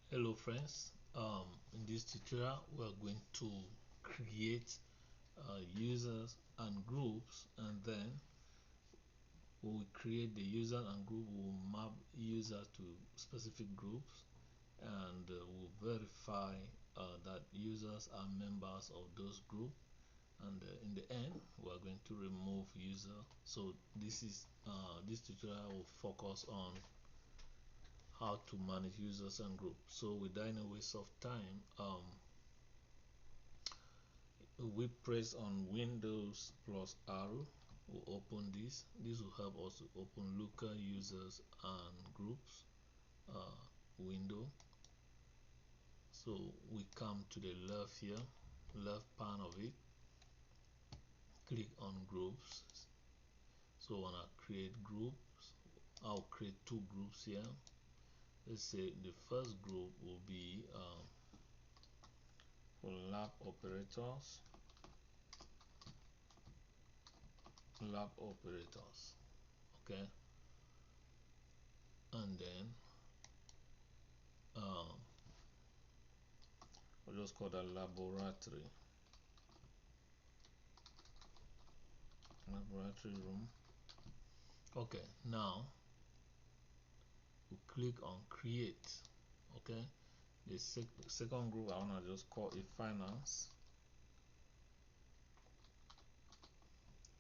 Hello friends, in this tutorial we're going to create users and groups, and then we will create the user and group. We will map user to specific groups, and we'll verify that users are members of those groups, and in the end we are going to remove user. So this tutorial will focus on how to manage users and groups. So without any waste of time, we press on Windows plus arrow. We'll open this. This will help us to open local users and groups window. So we come to the left here, left pan of it, click on groups. So when I create groups, I'll create two groups here. Let's say the first group will be for LabOperators. Okay, and then I'll just call that laboratory room. Okay, now we click on create. Okay, the second group I want to just call it finance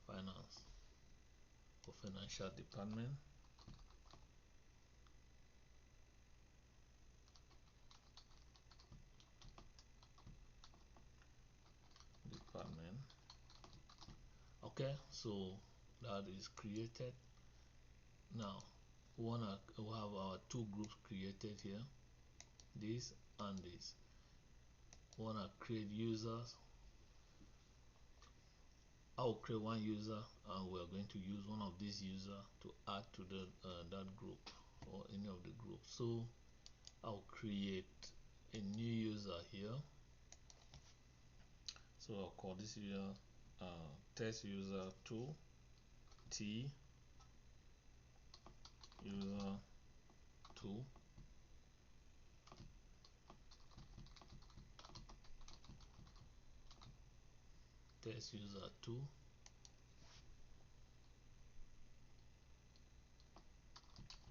for financial department. Okay, so that is created. Now we have our two groups created here, this and this. We want to create users. I'll create one user, and we're going to use one of these users to add to the that group or any of the groups. So I'll create a new user here. So I'll call this user test user 2 T user 2. Test user 2.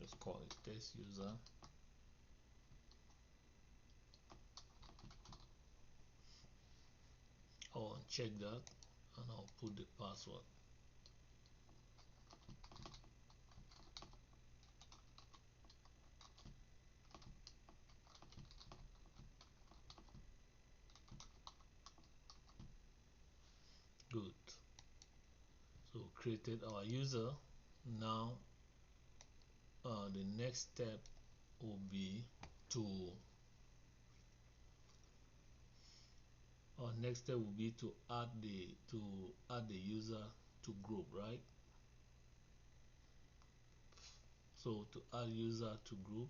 Just call it test user. I'll uncheck that and I'll put the password. Good. So created our user. Now the next step will be to add the user to group, right? So to add user to group,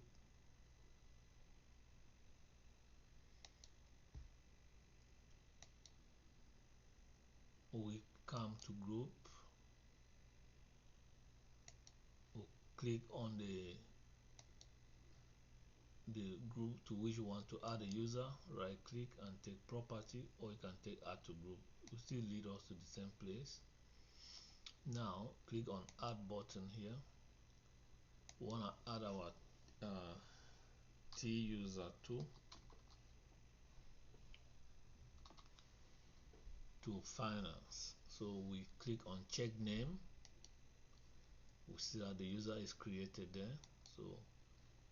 we come to group, we'll click on the group to which you want to add a user, right click and take property, or you can take add to group. It will still lead us to the same place. Now click on add button here. We want to add our T user 2 to finance. So we click on check name. We see that the user is created there, so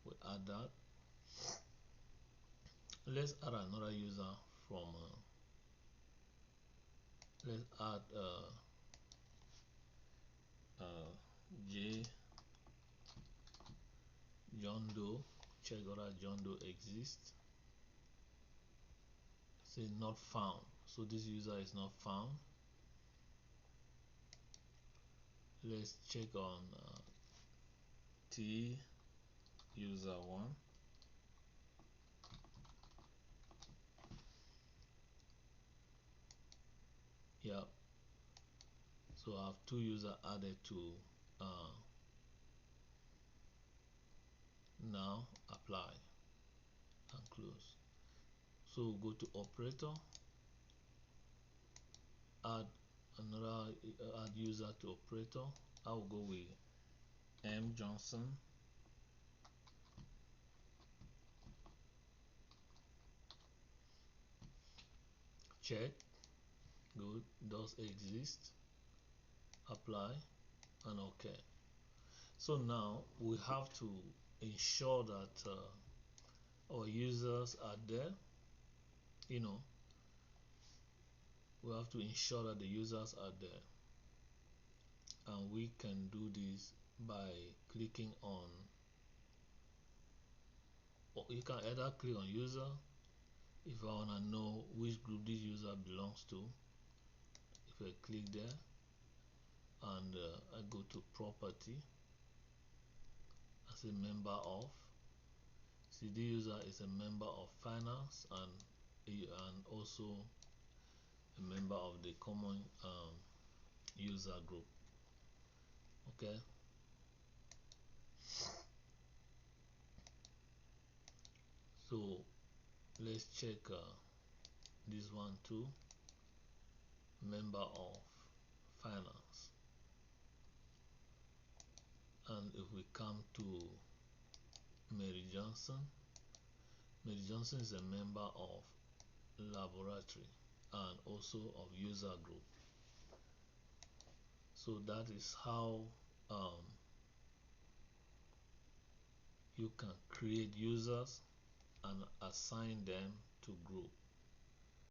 we'll add that. Let's add another user from let's add John Doe. Check whether John Doe exists. Say not found, so this user is not found. Let's check on T user 1. Yep, so I have two users added to now apply and So we'll go to operator, add add user to operator. I will go with M Johnson. Check. Good. Does exist. Apply and OK. So now we have to ensure that our users are there. We have to ensure that the users are there, and we can do this by clicking on, or you can either click on user. If I want to know which group this user belongs to, if I click there and I go to property, as a member of, see, the user is a member of finance and also a member of the common user group. Okay, so let's check this one too, member of finance. And if we come to Mary Johnson is a member of laboratory and also of user group. So that is how you can create users and assign them to group.